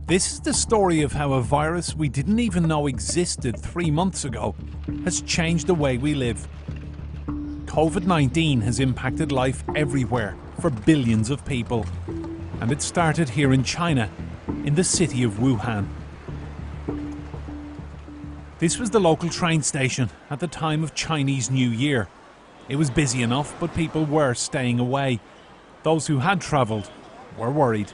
This is the story of how a virus we didn't even know existed 3 months ago has changed the way we live. COVID-19 has impacted life everywhere for billions of people. And it started here in China, in the city of Wuhan. This was the local train station at the time of Chinese New Year. It was busy enough, but people were staying away. Those who had travelled were worried.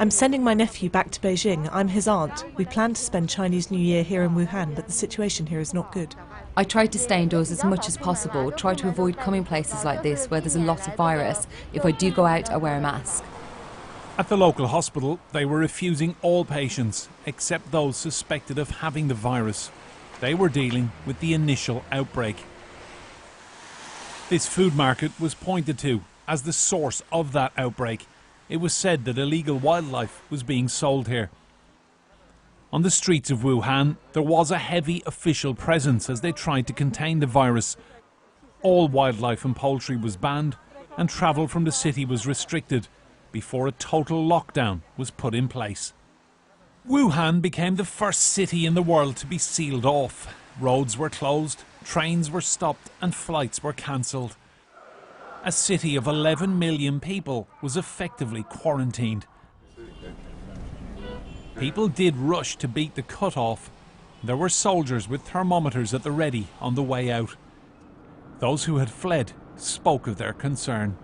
I'm sending my nephew back to Beijing. I'm his aunt. We planned to spend Chinese New Year here in Wuhan, but the situation here is not good. I tried to stay indoors as much as possible, try to avoid coming places like this where there's a lot of virus. If I do go out, I wear a mask. At the local hospital, they were refusing all patients, except those suspected of having the virus. They were dealing with the initial outbreak. This food market was pointed to as the source of that outbreak. It was said that illegal wildlife was being sold here. On the streets of Wuhan, there was a heavy official presence as they tried to contain the virus. All wildlife and poultry was banned, and travel from the city was restricted before a total lockdown was put in place. Wuhan became the first city in the world to be sealed off. Roads were closed, trains were stopped, and flights were cancelled. A city of 11 million people was effectively quarantined. People did rush to beat the cut-off. There were soldiers with thermometers at the ready on the way out. Those who had fled spoke of their concern.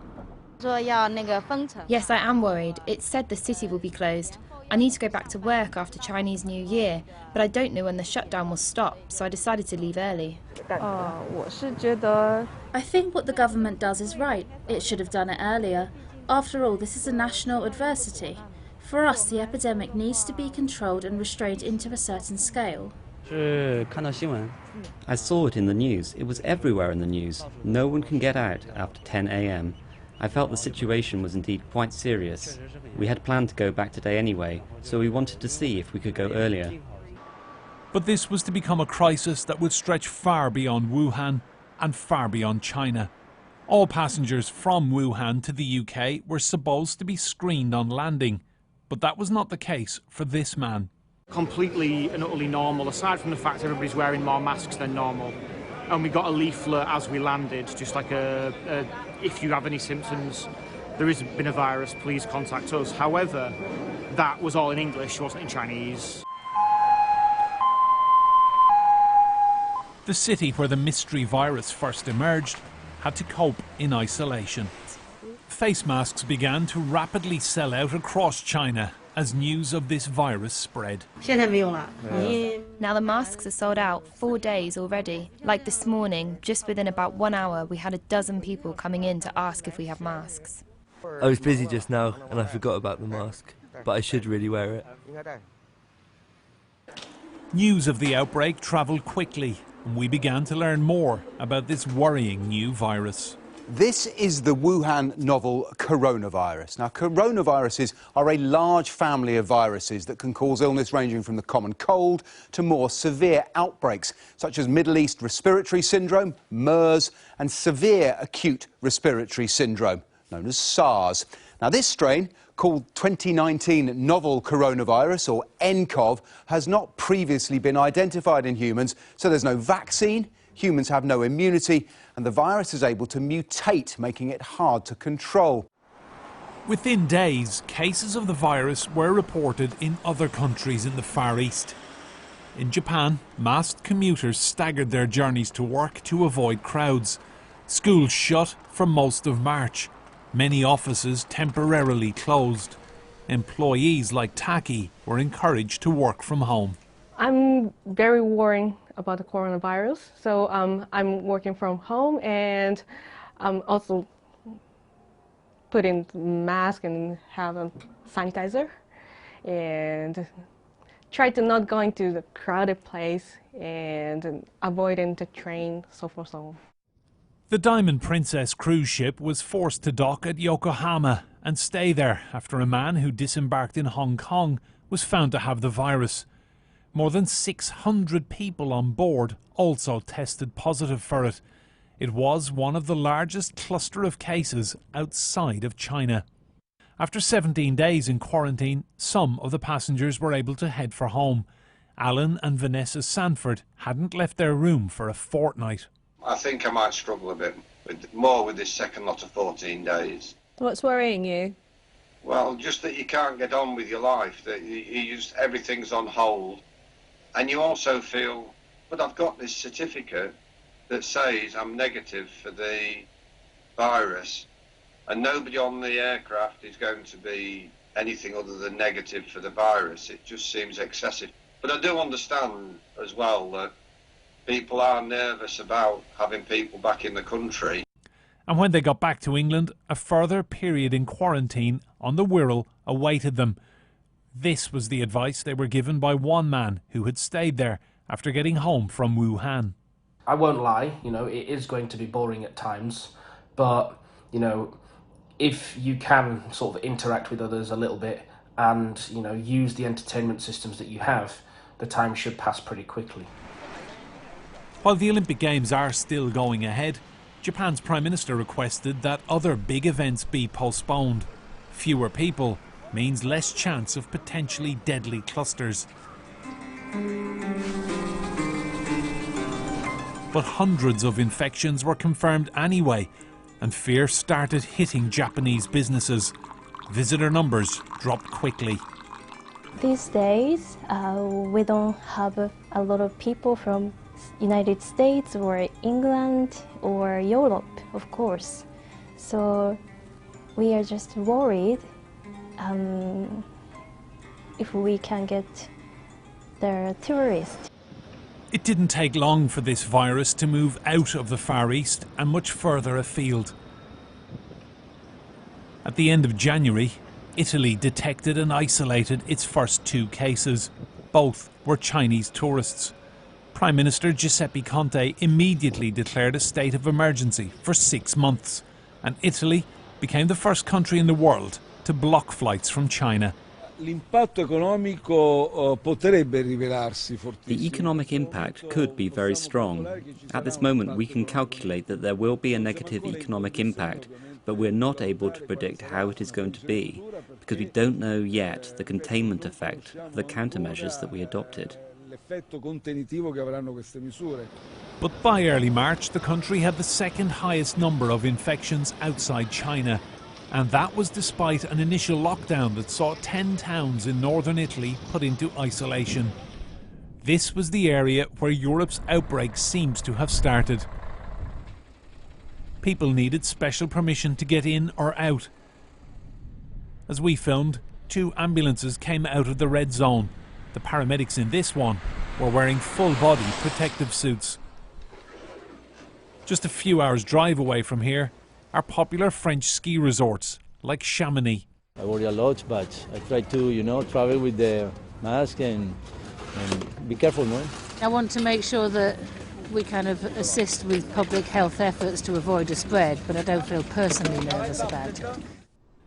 Yes, I am worried. It's said the city will be closed. I need to go back to work after Chinese New Year, but I don't know when the shutdown will stop, so I decided to leave early. I think what the government does is right. It should have done it earlier. After all, this is a national adversity. For us, the epidemic needs to be controlled and restrained into a certain scale. I saw it in the news. It was everywhere in the news. No one can get out after 10 a.m. I felt the situation was indeed quite serious. We had planned to go back today anyway, so we wanted to see if we could go earlier. But this was to become a crisis that would stretch far beyond Wuhan and far beyond China. All passengers from Wuhan to the UK were supposed to be screened on landing, but that was not the case for this man. Completely and utterly normal, aside from the fact everybody's wearing more masks than normal. And we got a leaflet as we landed, just like if you have any symptoms, there has been a virus, please contact us. However, that was all in English, it wasn't in Chinese. The city where the mystery virus first emerged had to cope in isolation. Face masks began to rapidly sell out across China as news of this virus spread. Now the masks are sold out 4 days already. Like this morning, just within about 1 hour, we had a dozen people coming in to ask if we have masks. I was busy just now and I forgot about the mask, but I should really wear it. News of the outbreak travelled quickly, and we began to learn more about this worrying new virus. This is the Wuhan novel coronavirus. Now, coronaviruses are a large family of viruses that can cause illness ranging from the common cold to more severe outbreaks, such as Middle East respiratory syndrome, MERS, and severe acute respiratory syndrome, known as SARS. Now, this strain, called 2019 novel coronavirus, or nCoV, has not previously been identified in humans, so there's no vaccine. Humans have no immunity, and the virus is able to mutate, making it hard to control. Within days, cases of the virus were reported in other countries in the Far East. In Japan, masked commuters staggered their journeys to work to avoid crowds. Schools shut for most of March. Many offices temporarily closed. Employees like Taki were encouraged to work from home. I'm very worried about the coronavirus, so I'm working from home, and I'm also putting mask and have a sanitizer, and try to not go into the crowded place and avoiding the train, so forth, so on. The Diamond Princess cruise ship was forced to dock at Yokohama and stay there after a man who disembarked in Hong Kong was found to have the virus. More than 600 people on board also tested positive for it. It was one of the largest cluster of cases outside of China. After 17 days in quarantine, some of the passengers were able to head for home. Alan and Vanessa Sanford hadn't left their room for a fortnight. I think I might struggle a bit more with this second lot of 14 days. What's worrying you? Well, just that you can't get on with your life, that everything's on hold. And you also feel, but I've got this certificate that says I'm negative for the virus, and nobody on the aircraft is going to be anything other than negative for the virus. It just seems excessive. But I do understand as well that people are nervous about having people back in the country. And when they got back to England, a further period in quarantine on the Wirral awaited them. This was the advice they were given by one man who had stayed there after getting home from Wuhan. I won't lie, it is going to be boring at times, but, if you can sort of interact with others a little bit and, use the entertainment systems that you have, the time should pass pretty quickly. While the Olympic Games are still going ahead, Japan's Prime Minister requested that other big events be postponed. Fewer people means less chance of potentially deadly clusters. But hundreds of infections were confirmed anyway, and fear started hitting Japanese businesses. Visitor numbers dropped quickly. These days, we don't have a lot of people from United States or England or Europe, of course. So we are just worried if we can get the tourists. It didn't take long for this virus to move out of the Far East and much further afield. At the end of January, Italy detected and isolated its first 2 cases. Both were Chinese tourists. Prime Minister Giuseppe Conte immediately declared a state of emergency for 6 months, and Italy became the first country in the world to block flights from China. The economic impact could be very strong. At this moment, we can calculate that there will be a negative economic impact, but we're not able to predict how it is going to be, because we don't know yet the containment effect of the countermeasures that we adopted. But by early March, the country had the second highest number of infections outside China. And that was despite an initial lockdown that saw 10 towns in northern Italy put into isolation. This was the area where Europe's outbreak seems to have started. People needed special permission to get in or out. As we filmed, 2 ambulances came out of the red zone. The paramedics in this one were wearing full-body protective suits. Just a few hours' drive away from here are popular French ski resorts like Chamonix. I worry a lot, but I try to, travel with the mask and be careful, no? I want to make sure that we kind of assist with public health efforts to avoid a spread, but I don't feel personally nervous about it.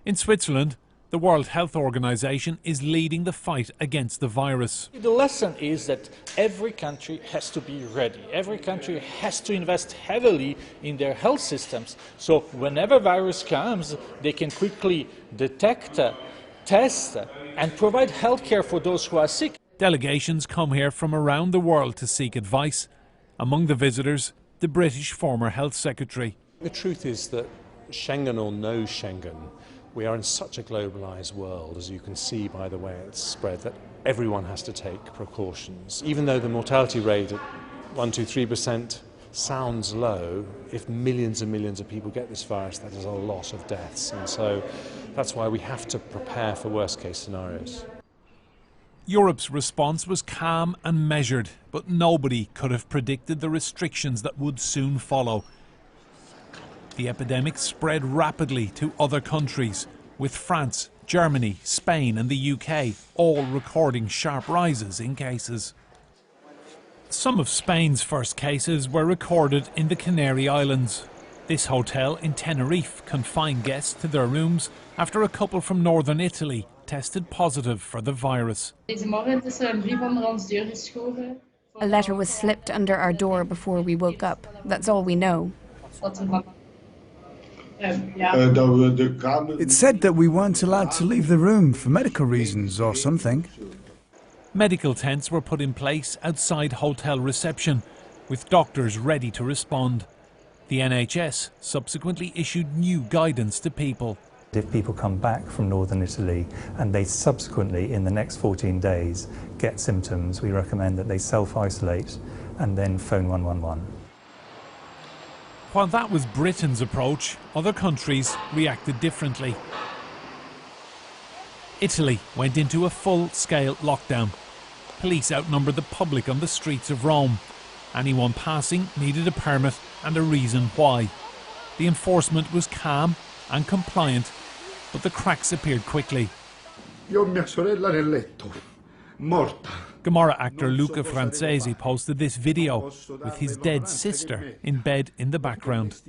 In Switzerland, the World Health Organization is leading the fight against the virus. The lesson is that every country has to be ready. Every country has to invest heavily in their health systems. So whenever virus comes, they can quickly detect, test, and provide health care for those who are sick. Delegations come here from around the world to seek advice. Among the visitors, the British former Health Secretary. The truth is that Schengen or no Schengen, we are in such a globalised world, as you can see by the way it's spread, that everyone has to take precautions. Even though the mortality rate at 1–3% sounds low, if millions and millions of people get this virus, that is a lot of deaths. And so that's why we have to prepare for worst-case scenarios. Europe's response was calm and measured, but nobody could have predicted the restrictions that would soon follow. The epidemic spread rapidly to other countries, with France, Germany, Spain and the UK all recording sharp rises in cases. Some of Spain's first cases were recorded in the Canary Islands. This hotel in Tenerife confined guests to their rooms after a couple from northern Italy tested positive for the virus. A letter was slipped under our door before we woke up. That's all we know. It said that we weren't allowed to leave the room for medical reasons or something. Medical tents were put in place outside hotel reception, with doctors ready to respond. The NHS subsequently issued new guidance to people. If people come back from northern Italy and they subsequently, in the next 14 days, get symptoms, we recommend that they self-isolate and then phone 111. While that was Britain's approach, other countries reacted differently. Italy went into a full-scale lockdown. Police outnumbered the public on the streets of Rome. Anyone passing needed a permit and a reason why. The enforcement was calm and compliant, but the cracks appeared quickly. Gomorrah actor Luca Francesi posted this video with his dead sister in bed in the background.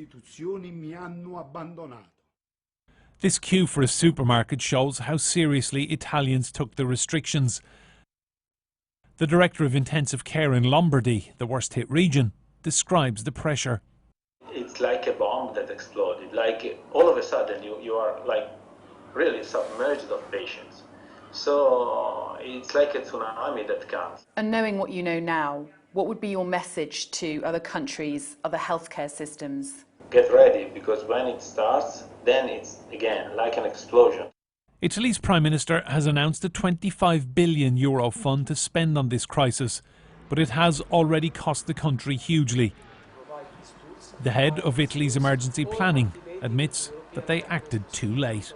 This queue for a supermarket shows how seriously Italians took the restrictions. The director of intensive care in Lombardy, the worst hit region, describes the pressure. It's like a bomb that exploded. Like all of a sudden you are like really submerged of patients. So it's like a tsunami that comes. And knowing what you know now, what would be your message to other countries, other healthcare systems? Get ready, because when it starts, then it's again like an explosion. Italy's Prime Minister has announced a €25 billion fund to spend on this crisis, but it has already cost the country hugely. The head of Italy's emergency planning admits that they acted too late.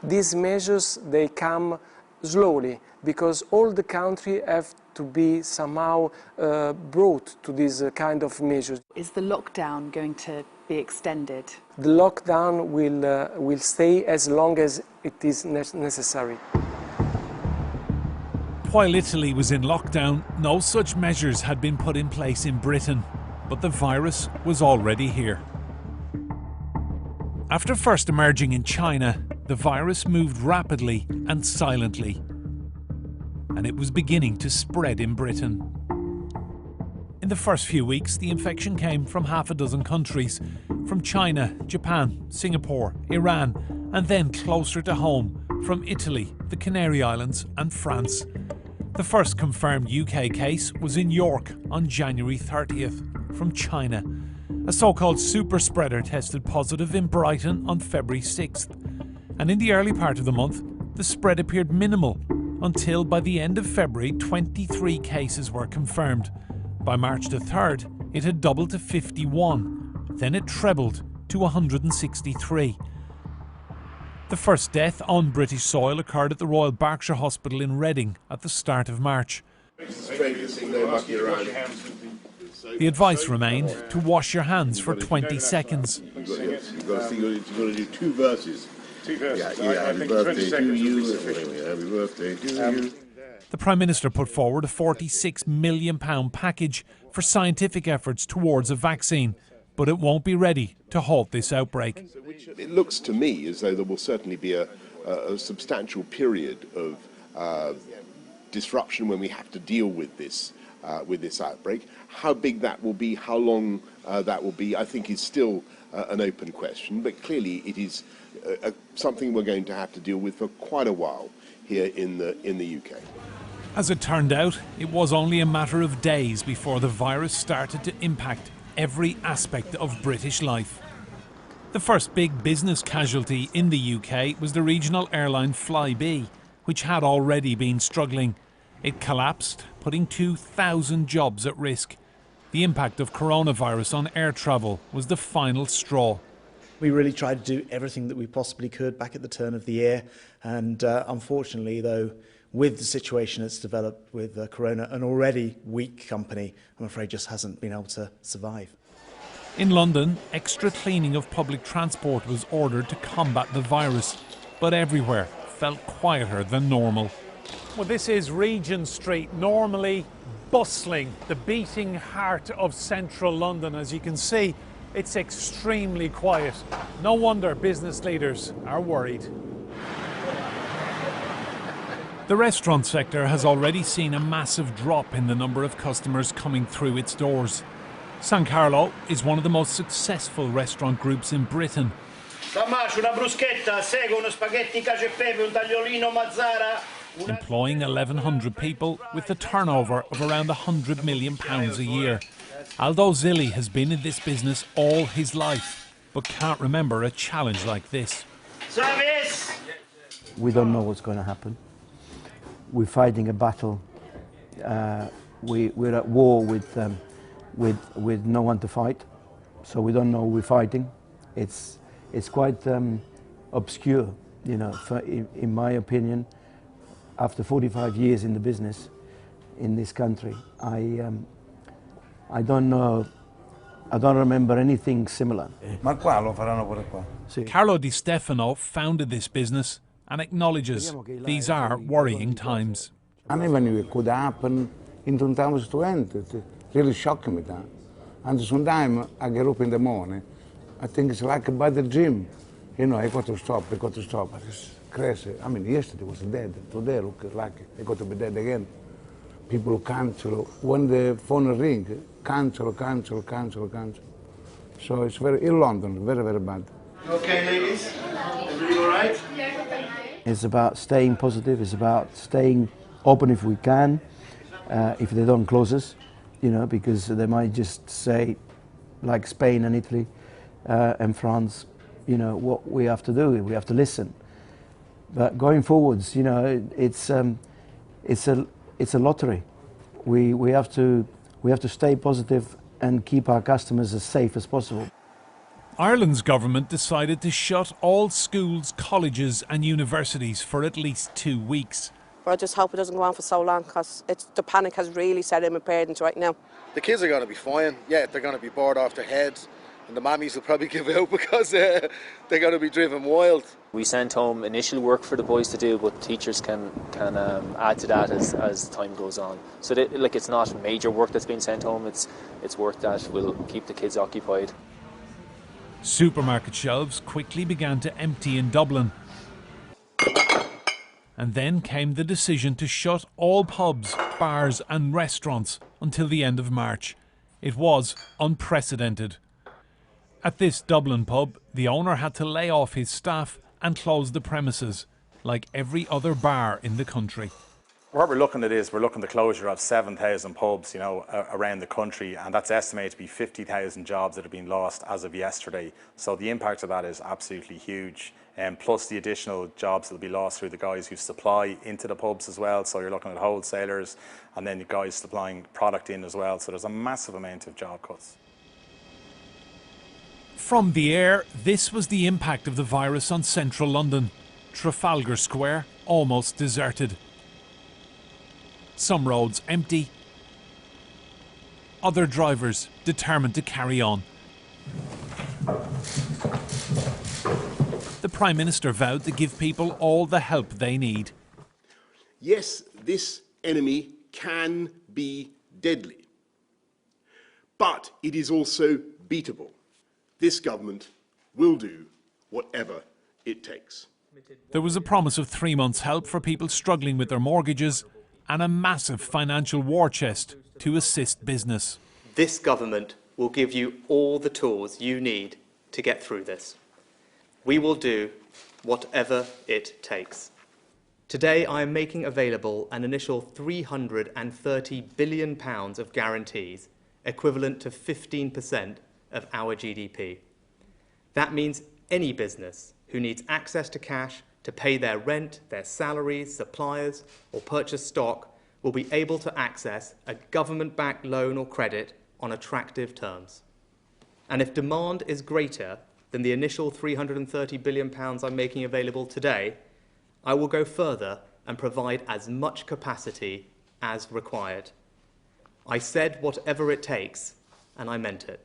These measures, they come slowly, because all the country have to be somehow brought to these kind of measures. Is the lockdown going to be extended? The lockdown will stay as long as it is necessary. While Italy was in lockdown, no such measures had been put in place in Britain, but the virus was already here. After first emerging in China, the virus moved rapidly and silently, and it was beginning to spread in Britain. In the first few weeks, the infection came from half a dozen countries, from China, Japan, Singapore, Iran, and then closer to home, from Italy, the Canary Islands and France. The first confirmed UK case was in York on January 30th, from China. A so-called super spreader tested positive in Brighton on February 6th. And in the early part of the month, the spread appeared minimal, until by the end of February, 23 cases were confirmed. By March the 3rd, it had doubled to 51. Then it trebled to 163. The first death on British soil occurred at the Royal Berkshire Hospital in Reading at the start of March. The advice remained to wash your hands for 20 seconds. You've got to do two verses. Happy birthday to you. Happy birthday to you. The Prime Minister put forward a £46 million package for scientific efforts towards a vaccine, but it won't be ready to halt this outbreak. It looks to me as though there will certainly be a substantial period of disruption when we have to deal with this outbreak. How big that will be, how long that will be, I think is still an open question, but clearly it is something we're going to have to deal with for quite a while here in the UK. As it turned out, it was only a matter of days before the virus started to impact every aspect of British life. The first big business casualty in the UK was the regional airline Flybe, which had already been struggling. It collapsed, putting 2,000 jobs at risk. The impact of coronavirus on air travel was the final straw. We really tried to do everything that we possibly could back at the turn of the year, and unfortunately, though, with the situation that's developed with Corona, an already weak company, I'm afraid just hasn't been able to survive. In London, extra cleaning of public transport was ordered to combat the virus, but everywhere felt quieter than normal. Well, this is Regent Street, normally bustling, the beating heart of central London. As you can see, it's extremely quiet. No wonder business leaders are worried. The restaurant sector has already seen a massive drop in the number of customers coming through its doors. San Carlo is one of the most successful restaurant groups in Britain. Dammacio, una bruschetta, sego, uno spaghetti cacio e pepe, un tagliolino mazzara. Employing 1,100 people with a turnover of around £100 million a year. Aldo Zilli has been in this business all his life, but can't remember a challenge like this. Service! We don't know what's going to happen. We're fighting a battle. We're at war with no one to fight, so we don't know we're fighting. It's quite obscure, you know. In my opinion, after 45 years in the business in this country, I don't know. I don't remember anything similar. Carlo Di Stefano founded this business and acknowledges these are worrying times. I never knew it could happen in 2020. It really shocked me that. And sometimes I get up in the morning, I think it's like by the gym. You know, I got to stop, but it's crazy. I mean, yesterday was dead. Today look like I got to be dead again. People cancel. When the phone rings, cancel. So it's in London, very, very bad. Okay, ladies? Everybody all right? It's about staying positive. It's about staying open if we can, if they don't close us, you know, because they might just say, like Spain and Italy and France, you know, what we have to do. We have to listen. But going forwards, you know, it's a lottery. We have to stay positive and keep our customers as safe as possible. Ireland's government decided to shut all schools, colleges and universities for at least 2 weeks. But I just hope it doesn't go on for so long, because the panic has really set in with parents right now. The kids are going to be fine. Yeah, they're going to be bored off their heads, and the mammies will probably give out because they're going to be driven wild. We sent home initial work for the boys to do, but teachers can add to that as time goes on. So it's not major work that's been sent home. It's work that will keep the kids occupied. Supermarket shelves quickly began to empty in Dublin. And then came the decision to shut all pubs, bars and restaurants until the end of March. It was unprecedented. At this Dublin pub, the owner had to lay off his staff and close the premises, like every other bar in the country. What we're looking at is we're looking at the closure of 7,000 pubs, you know, around the country, and that's estimated to be 50,000 jobs that have been lost as of yesterday. So the impact of that is absolutely huge, and plus the additional jobs that will be lost through the guys who supply into the pubs as well. So you're looking at wholesalers and then the guys supplying product in as well. So there's a massive amount of job cuts. From the air, this was the impact of the virus on central London. Trafalgar Square almost deserted. Some roads empty, other drivers determined to carry on. The Prime Minister vowed to give people all the help they need. Yes, this enemy can be deadly, but it is also beatable. This government will do whatever it takes. There was a promise of 3 months' help for people struggling with their mortgages and a massive financial war chest to assist business. This government will give you all the tools you need to get through this. We will do whatever it takes. Today I am making available an initial £330 billion of guarantees, equivalent to 15% of our GDP. That means any business who needs access to cash to pay their rent, their salaries, suppliers, or purchase stock will be able to access a government-backed loan or credit on attractive terms. And if demand is greater than the initial £330 billion I'm making available today, I will go further and provide as much capacity as required. I said whatever it takes, and I meant it.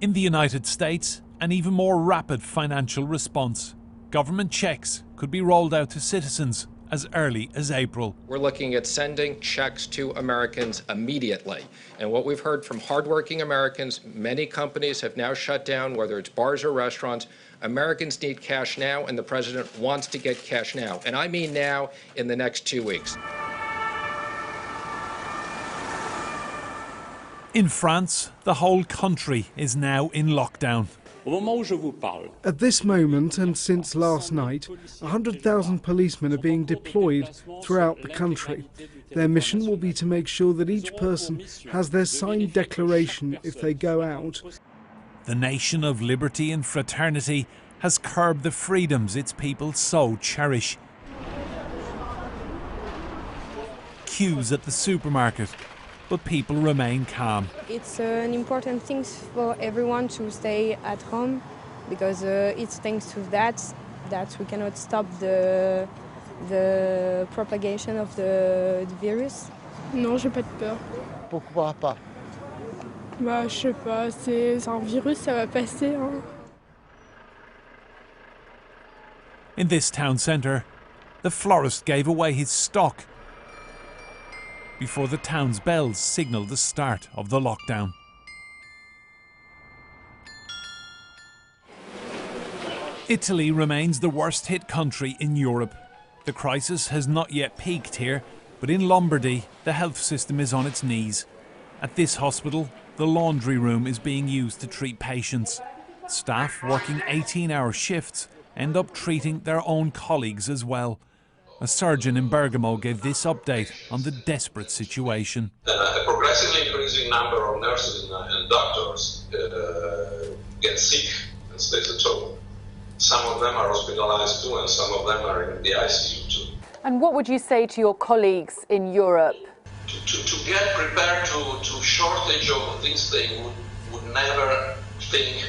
In the United States, an even more rapid financial response. Government checks could be rolled out to citizens as early as April. We're looking at sending checks to Americans immediately. And what we've heard from hardworking Americans, many companies have now shut down, whether it's bars or restaurants. Americans need cash now, and the president wants to get cash now. And I mean now, in the next 2 weeks. In France, the whole country is now in lockdown. At this moment, and since last night, 100,000 policemen are being deployed throughout the country. Their mission will be to make sure that each person has their signed declaration if they go out. The nation of liberty and fraternity has curbed the freedoms its people so cherish. Queues at the supermarket, but people remain calm. It's an important thing for everyone to stay at home, because it's thanks to that we cannot stop the propagation of the virus. Non, j'ai pas de peur. Pourquoi pas? Bah, je sais pas, c'est un virus, ça va passer, hein. In this town centre, the florist gave away his stock before the town's bells signalled the start of the lockdown. Italy remains the worst hit country in Europe. The crisis has not yet peaked here, but in Lombardy, the health system is on its knees. At this hospital, the laundry room is being used to treat patients. Staff working 18-hour shifts end up treating their own colleagues as well. A surgeon in Bergamo gave this update on the desperate situation. A progressively increasing number of nurses and doctors get sick and stay at home. Some of them are hospitalized too, and some of them are in the ICU too. And what would you say to your colleagues in Europe? To get prepared to shortage of things they would never think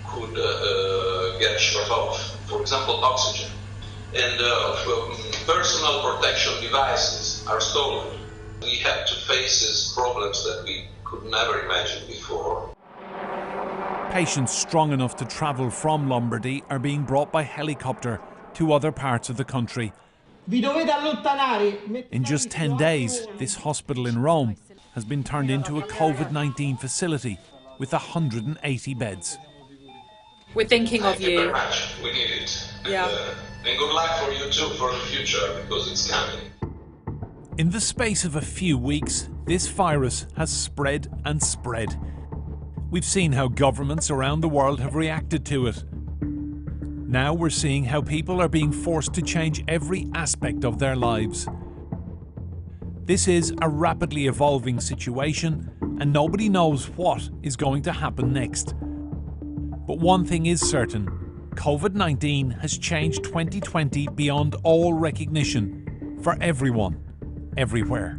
could get short of. For example, oxygen. And personal protection devices are stolen. We have to face these problems that we could never imagine before. Patients strong enough to travel from Lombardy are being brought by helicopter to other parts of the country. In just 10 days, this hospital in Rome has been turned into a COVID-19 facility with 180 beds. We're thinking of you. Thank you very much. We need it. Yeah. And good luck for you too for the future, because it's coming. In the space of a few weeks, this virus has spread and spread. We've seen how governments around the world have reacted to it. Now we're seeing how people are being forced to change every aspect of their lives. This is a rapidly evolving situation, and nobody knows what is going to happen next. But one thing is certain: COVID-19 has changed 2020 beyond all recognition for everyone, everywhere.